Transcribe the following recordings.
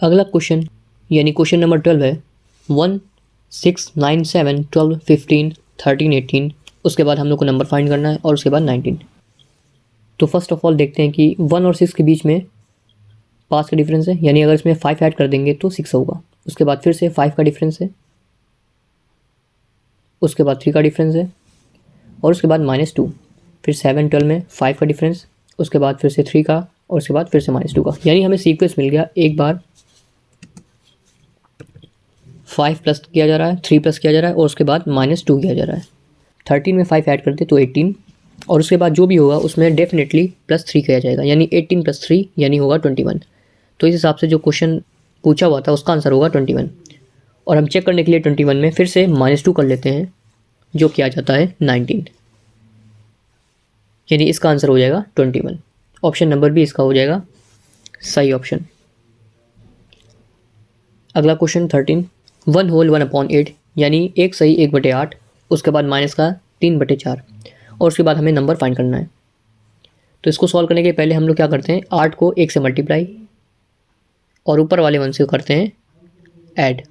अगला क्वेश्चन यानी question number 12 है 1, 6, 9, 7, 12, 15, 13, 18। उसके बाद हम लोग को नंबर फाइंड करना है और उसके बाद 19। तो फर्स्ट ऑफ ऑल देखते हैं कि 1 और 6 के बीच में 5 का डिफरेंस है, यानी अगर इसमें 5 ऐड कर देंगे तो 6 होगा। उसके बाद फिर से 5 का डिफरेंस है, उसके बाद 3 का डिफरेंस है और उसके बाद -2। फिर 7, 12 में 5 का डिफरेंस, उसके बाद फिर से 3 का और उसके बाद फिर से -2 का। यानी हमें सीक्वेंस मिल गया, एक बार 5 प्लस किया जा रहा है, 3 प्लस किया जा रहा है और उसके बाद -2 किया जा रहा है। 13 में 5 ऐड करते तो 18 और उसके बाद जो भी होगा उसमें डेफिनेटली +3 किया जाएगा, यानी 18 + 3 यानी होगा 21। तो इस हिसाब से जो क्वेश्चन पूछा हुआ था उसका आंसर होगा 21। और हम चेक करने के लिए 21 में फिर से -2 कर लेते हैं, जो किया जाता है 19, यानी इसका आंसर हो जाएगा 21। ऑप्शन नंबर भी इसका हो जाएगा सही ऑप्शन। अगला क्वेश्चन 13, 1 होल 1/8 यानी 1 सही 1/8, उसके बाद माइनस का 3/4 और उसके बाद हमें नंबर फाइंड करना है। तो इसको सॉल्व करने के पहले हम लोग क्या करते हैं, 8 को 1 से मल्टीप्लाई और ऊपर वाले 1 से करते हैं ऐड,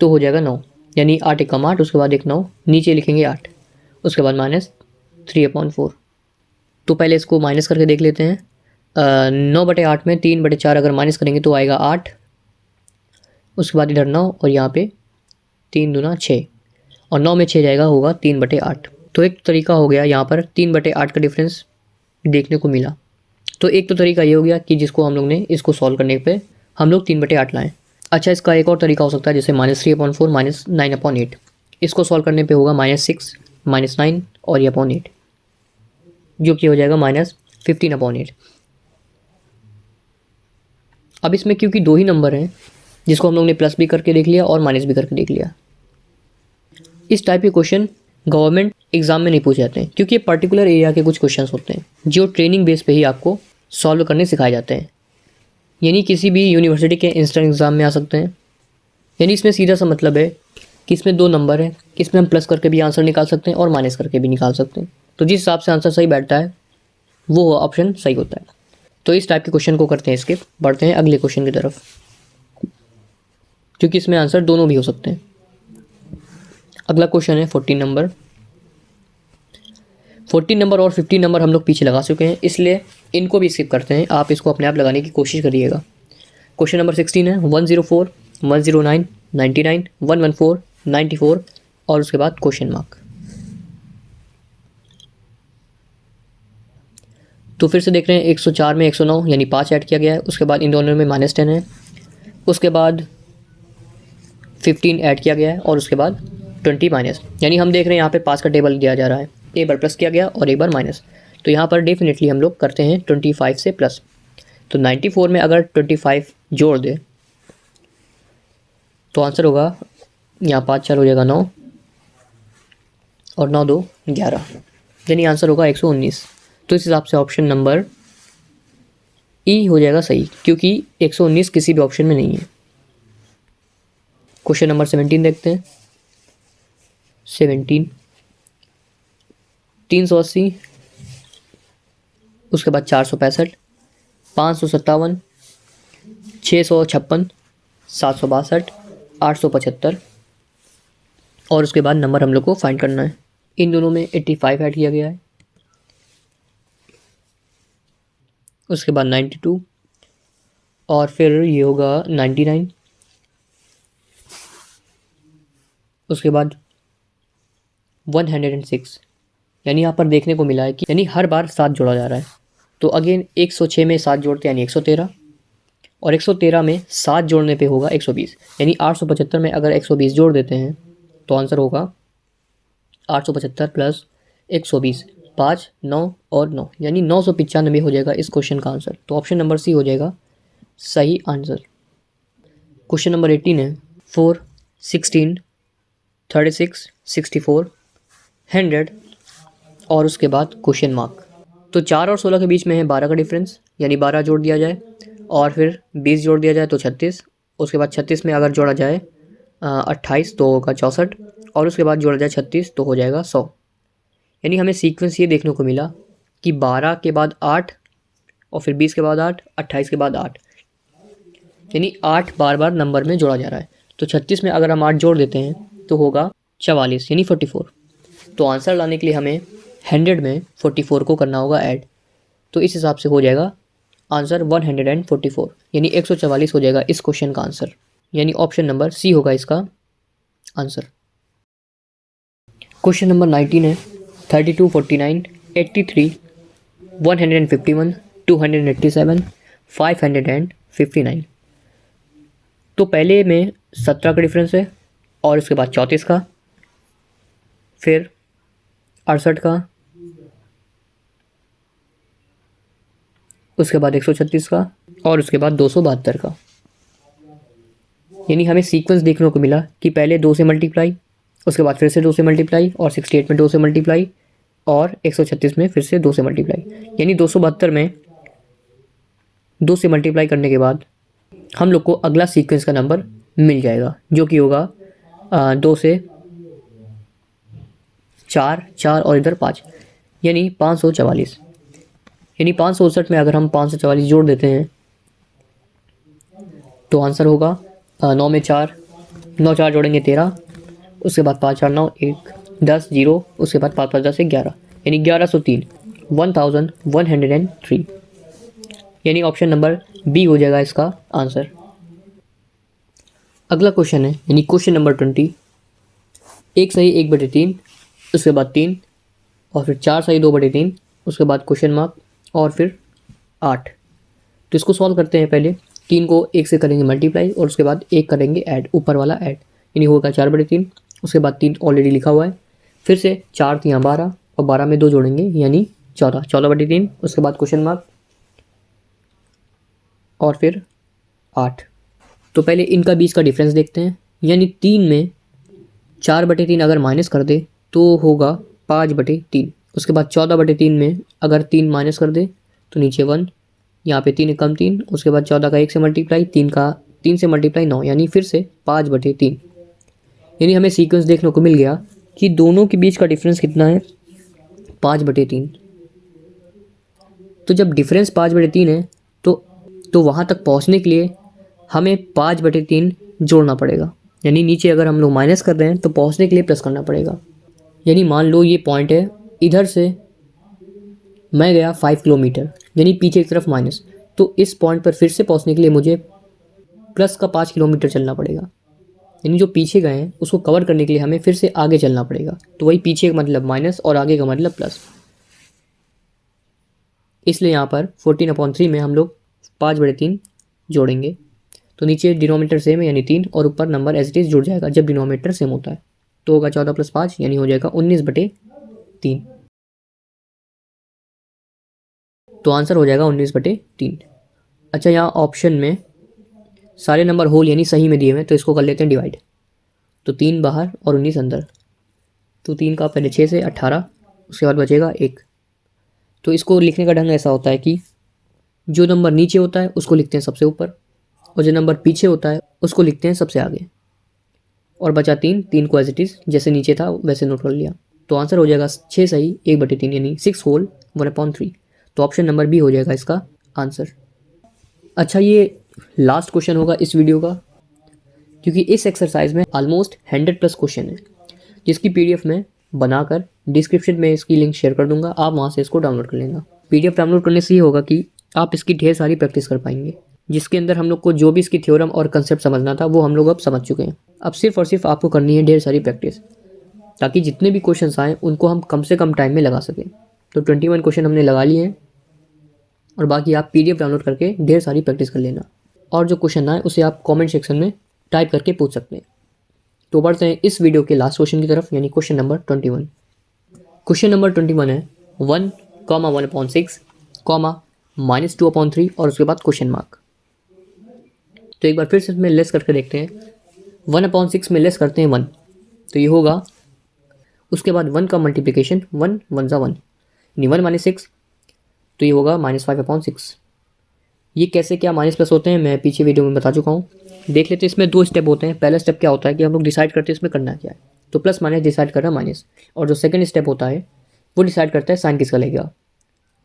तो हो जाएगा 9, यानी 8 × 8, उसके बाद 1 9, नीचे लिखेंगे 8, उसके बाद -3/4। तो पहले इसको माइनस करके देख लेते हैं। 9/8 में 3/4 अगर माइनस करेंगे तो आएगा 8, उसके बाद इधर 9 और यहाँ पे 3 दूना 6 और 9 में 6 जाएगा, होगा 3/8। तो एक तरीका हो गया, यहाँ पर 3/8 का डिफरेंस देखने को मिला। तो एक तो तरीका ये हो गया कि जिसको हम लोग ने इसको सॉल्व करने पे हम लोग 3/8 लाएँ। अच्छा, इसका एक और तरीका हो सकता है, जैसे -3/4 -9/8। इसको सॉल्व करने पे होगा -6 -9 और ये अपॉन 8, जो कि हो जाएगा -15/8। अब इसमें क्योंकि 2 ही नंबर हैं, जिसको हम लोग ने प्लस भी करके देख लिया और माइनस भी करके देख लिया। इस टाइप के क्वेश्चन गवर्नमेंट एग्जाम में नहीं पूछे जाते हैं, क्योंकि ये पर्टिकुलर एरिया के कुछ क्वेश्चंस होते हैं जो ट्रेनिंग बेस पे ही आपको सॉल्व करने सिखाए जाते हैं, यानी किसी भी यूनिवर्सिटी के इंस्टेंट एग्जाम में आ सकते हैं। यानी इसमें सीधा सा मतलब है कि इसमें 2 नंबर है, कि इसमें हम प्लस करके भी आंसर निकाल सकते हैं और माइनस करके भी निकाल सकते हैं। तो जिस हिसाब से आंसर सही बैठता है वो ऑप्शन सही होता है। तो इस टाइप के क्वेश्चन को करते हैं स्किप, बढ़ते हैं अगले क्वेश्चन की तरफ, क्योंकि इसमें आंसर दोनों भी हो सकते हैं। अगला क्वेश्चन है 14 नंबर। 14 नंबर और 15 नंबर हम लोग पीछे लगा चुके हैं, इसलिए इनको भी स्किप करते हैं। आप इसको अपने आप लगाने की कोशिश करिएगा। क्वेश्चन नंबर 16 है 104, 109, 99, 114, 94 और उसके बाद क्वेश्चन मार्क। तो फिर से देख रहे हैं 104 में 109 यानी 5 ऐड किया गया है, उसके बाद इन दोनों में -10 है, उसके बाद 15 ऐड किया गया है और उसके बाद 20 माइनस, यानी हम देख रहे हैं यहाँ पे 5 का टेबल दिया जा रहा है, एक बार प्लस किया गया और एक बार माइनस। तो यहाँ पर डेफिनेटली हम लोग करते हैं 25 से प्लस। तो 94 में अगर 25 जोड़ दे तो आंसर होगा, यहाँ 5 4 हो जाएगा 9 और 9 2 11, यानी आंसर होगा 119। तो इस हिसाब से ऑप्शन नंबर ई हो जाएगा सही, क्योंकि 119 किसी भी ऑप्शन में नहीं है। क्वेश्चन नंबर 17 देखते हैं। 17 380, उसके बाद 465, 557, 656, 762, 875 और उसके बाद नंबर हम लोग को फाइंड करना है। इन दोनों में 85 ऐड किया गया है, उसके बाद 92 और फिर ये होगा 99, उसके बाद 106। यानी यहाँ पर देखने को मिला है कि यानी हर बार 7 जोड़ा जा रहा है। तो अगेन 106 में 7 जोड़ते यानी 113 और 113 में 7 जोड़ने पे होगा 120, यानी 875 में अगर 120 जोड़ देते हैं तो आंसर होगा 875 प्लस 120, 5 9 और 9, यानी 995 हो जाएगा इस क्वेश्चन का आंसर। तो ऑप्शन नंबर सी हो जाएगा सही आंसर। क्वेश्चन नंबर 18 है 4, 16, 36, 64, 100 और उसके बाद क्वेश्चन मार्क। तो 4 और 16 के बीच में है 12 का डिफरेंस, यानी 12 जोड़ दिया जाए और फिर 20 जोड़ दिया जाए तो 36, उसके बाद 36 में अगर जोड़ा जाए 28 तो होगा 64 और उसके बाद जोड़ा जाए 36 तो हो जाएगा 100। यानी हमें सीक्वेंस ये देखने को मिला कि 12 के बाद 8 और फिर 20 के बाद 8, 28 के बाद 8, यानी 8 बार बार नंबर में जोड़ा जा रहा है। तो 36 में अगर हम 8 जोड़ देते हैं तो होगा 44 यानी 44। तो आंसर लाने के लिए हमें 100 में 44 को करना होगा ऐड। तो इस हिसाब से हो जाएगा आंसर 144 यानी 144 हो जाएगा इस क्वेश्चन का आंसर, यानी ऑप्शन नंबर सी होगा इसका आंसर। क्वेश्चन नंबर 19 है 32, 49, 83, 151, 287, 559। तो पहले में 17 का डिफरेंस है और उसके बाद 34 का, फिर 68 का, उसके बाद 136 का और उसके बाद 272 का। यानी हमें सीक्वेंस देखने को मिला कि पहले 2 से मल्टीप्लाई, उसके बाद फिर से 2 से मल्टीप्लाई और 68 में 2 से मल्टीप्लाई और 136 में फिर से 2 से मल्टीप्लाई। यानी 272 में 2 से मल्टीप्लाई करने के बाद हम लोग को अगला सीक्वेंस का नंबर मिल जाएगा जो कि होगा 2 से 4, 4 और इधर 5 यानी 544। यानी 569 में अगर हम 544 जोड़ देते हैं तो आंसर होगा 9 में 4, 9 4 जोड़ेंगे 13, उसके बाद 5 4 9 1 10 0, उसके बाद 5 5 10 11 यानी 1103 1103। यानी ऑप्शन नंबर बी हो जाएगा इसका आंसर। अगला क्वेश्चन है यानी क्वेश्चन नंबर 20, 1 सही 1/3, उसके बाद 3 और फिर 4 सही 2/3, उसके बाद क्वेश्चन मार्क और फिर 8। तो इसको सॉल्व करते हैं। पहले 3 को 1 से करेंगे मल्टीप्लाई और उसके बाद 1 करेंगे ऐड, ऊपर वाला ऐड, यानी होगा 4/3, उसके बाद 3 ऑलरेडी लिखा हुआ है, फिर से 4 3 12 और 12 में 2 जोड़ेंगे यानी 14, 14/3, उसके बाद क्वेश्चन मार्क और फिर 8। तो पहले इनका बीच का डिफरेंस देखते हैं। यानी 3 में 4/3 अगर माइनस कर दे तो होगा 5/3, उसके बाद 14/3 में अगर 3 माइनस कर दे तो नीचे 1, यहाँ पे 3 कम 3, उसके बाद 14 का 1 से मल्टीप्लाई, 3 से मल्टीप्लाई 9 यानी फिर से 5/3। यानी हमें सीक्वेंस देखने को मिल गया कि दोनों के बीच का डिफरेंस कितना है 5/3। तो जब डिफरेंस 5/3 है तो वहाँ तक पहुँचने के लिए हमें 5/3 जोड़ना पड़ेगा। यानी नीचे अगर हम लोग माइनस कर रहे हैं तो पहुँचने के लिए प्लस करना पड़ेगा। यानी मान लो ये पॉइंट है, इधर से मैं गया 5 किलोमीटर यानी पीछे की तरफ माइनस, तो इस पॉइंट पर फिर से पहुंचने के लिए मुझे प्लस का 5 किलोमीटर चलना पड़ेगा। यानी जो पीछे गए हैं उसको कवर करने के लिए हमें फिर से आगे चलना पड़ेगा। तो वही पीछे का मतलब माइनस और आगे का मतलब प्लस, इसलिए यहाँ पर 14/3 में हम लोग 5/3 जोड़ेंगे। तो नीचे डिनोमिनेटर सेम है यानी 3 और ऊपर नंबर एज इट इज़ जुड़ जाएगा जब डिनोमिनेटर सेम होता है। तो होगा 14 + 5 यानी हो जाएगा 19/3। तो आंसर हो जाएगा 19/3। अच्छा, यहाँ ऑप्शन में सारे नंबर होल यानी सही में दिए हुए हैं तो इसको कर लेते हैं डिवाइड। तो 3 बाहर और 19 अंदर, तो 3 का पहले 6 से 18, उसके बाद बचेगा 1। तो इसको लिखने का ढंग ऐसा होता है कि जो नंबर नीचे होता है उसको लिखते हैं सबसे ऊपर और जो नंबर पीछे होता है उसको लिखते हैं सबसे आगे। और बचा 3 को एज इट इज़ जैसे नीचे था वैसे नोट कर लिया। तो आंसर हो जाएगा 6 सही 1/3 यानी 6 होल 1/3। तो ऑप्शन नंबर बी हो जाएगा इसका आंसर। अच्छा, ये लास्ट क्वेश्चन होगा इस वीडियो का, क्योंकि इस एक्सरसाइज में ऑलमोस्ट 100+ क्वेश्चन है, जिसकी पीडीएफ में बनाकर डिस्क्रिप्शन में इसकी लिंक शेयर कर दूंगा, आप वहाँ से इसको डाउनलोड कर लेना। पीडीएफ डाउनलोड करने से ये होगा कि आप इसकी ढेर सारी प्रैक्टिस कर पाएंगे, जिसके अंदर हम लोग को जो भी इसकी थ्योरम और कंसेप्ट समझना था वो हम लोग अब समझ चुके हैं। अब सिर्फ और सिर्फ आपको करनी है ढेर सारी प्रैक्टिस, ताकि जितने भी क्वेश्चन आएँ उनको हम कम से कम टाइम में लगा सकें। तो 21 क्वेश्चन हमने लगा लिए हैं और बाकी आप पीडीएफ डाउनलोड करके ढेर सारी प्रैक्टिस कर लेना, और जो क्वेश्चन आए उसे आप कमेंट सेक्शन में टाइप करके पूछ सकते हैं। तो बढ़ते हैं इस वीडियो के लास्ट क्वेश्चन की तरफ, यानी क्वेश्चन नंबर 21। क्वेश्चन नंबर 21 है 1, 1/6, -2/3 और उसके बाद क्वेश्चन मार्क। तो एक बार फिर से इसमें लेस करके देखते हैं। 1/6 में लेस करते हैं 1, तो ये होगा, उसके बाद 1 का मल्टीप्लिकेशन 1 1 ज़ा 1 यानी 1 - 6, तो ये होगा -5/6। ये कैसे क्या माइनस प्लस होते हैं मैं पीछे वीडियो में बता चुका हूँ, देख लेते हैं। इसमें 2 स्टेप होते हैं। पहला स्टेप क्या होता है कि हम लोग डिसाइड करते हैं इसमें करना क्या है, तो प्लस माइनस डिसाइड करना माइनस, और जो सेकंड स्टेप होता है वो डिसाइड करता है साइन किसका लगेगा।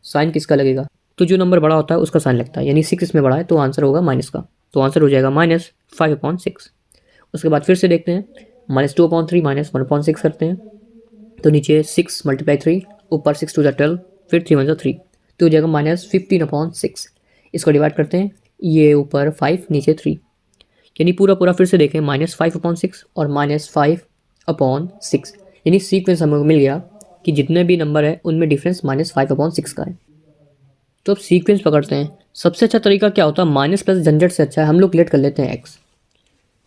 साइन किसका लगेगा, तो जो नंबर बड़ा होता है उसका साइन लगता है, यानी 6 इसमें बड़ा है तो आंसर होगा माइनस का। तो आंसर हो जाएगा -5/6। उसके बाद फिर से देखते हैं, -2/3 -1/6 करते हैं, तो नीचे 6 × 3, ऊपर 6 2 12, फिर 3 1 3, तो हो जाएगा -15/6। इसको डिवाइड करते हैं, ये ऊपर 5 नीचे 3, यानी पूरा पूरा फिर से देखें -5/6 और -5/6, यानी सीक्वेंस हमें मिल गया कि जितने भी नंबर है उनमें डिफरेंस -5/6 का है। तो अब सीक्वेंस पकड़ते हैं। सबसे अच्छा तरीका क्या होता है, माइनस प्लस झंझट से अच्छा है हम लोग लेट कर लेते हैं एक्स,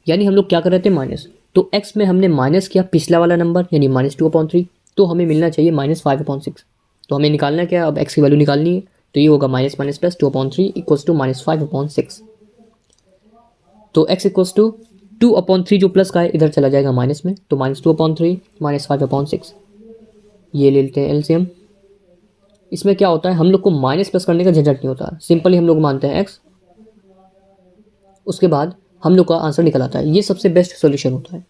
यानी हम लोग क्या कर रहे थे माइनस, तो एक्स में हमने माइनस किया पिछला वाला नंबर यानी -2/3, तो हमें मिलना चाहिए -5/6। तो हमें निकालना क्या है, अब एक्स की वैल्यू निकालनी है, तो ये होगा minus minus plus 2/3 equals to -5/6। तो x इक्वल्स टू 2/3 जो प्लस का है इधर चला जाएगा माइनस में, तो -2/3 -5/6, ये ले लेते हैं एलसीएम। इसमें क्या होता है, हम लोग को माइनस प्लस करने का झंझट नहीं होता, सिंपली हम लोग मानते हैं x, उसके बाद हम लोग का आंसर निकल आता है, ये सबसे बेस्ट सोल्यूशन होता है।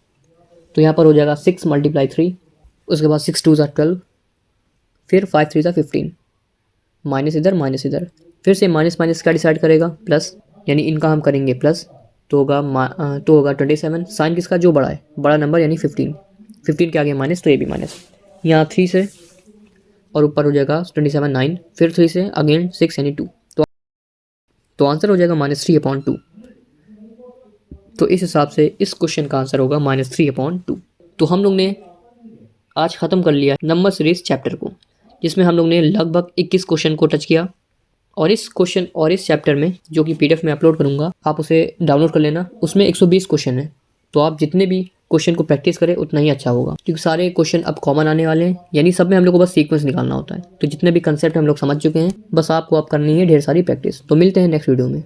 तो यहाँ पर हो जाएगा 6 × 3, उसके बाद 6 2 12, फिर 5 3 15, माइनस इधर, फिर से माइनस माइनस क्या डिसाइड करेगा, प्लस, यानी इनका हम करेंगे प्लस, तो होगा 27। साइन किसका, जो बड़ा है, बड़ा नंबर यानी 15 के आगे माइनस, तो ये भी माइनस, यहाँ 3 से और ऊपर हो जाएगा 27 9, फिर 3 से अगेन 6 यानी 2, तो आंसर हो जाएगा -3/2। तो इस हिसाब से इस क्वेश्चन का आंसर होगा -3/2। तो हम लोग ने आज ख़त्म कर लिया नंबर सीरीज चैप्टर को, जिसमें हम लोग ने लगभग 21 क्वेश्चन को टच किया। और इस क्वेश्चन और इस चैप्टर में जो कि PDF में अपलोड करूँगा, आप उसे डाउनलोड कर लेना, उसमें 120 क्वेश्चन है, तो आप जितने भी क्वेश्चन को प्रैक्टिस करें उतना ही अच्छा होगा, क्योंकि सारे क्वेश्चन अब कॉमन आने वाले हैं, यानी सब में हम लोग को बस सीक्वेंस निकालना होता है। तो जितने भी कंसेप्ट हम लोग समझ चुके हैं, बस आपको अब करनी है ढेर सारी प्रैक्टिस। तो मिलते हैं नेक्स्ट वीडियो में।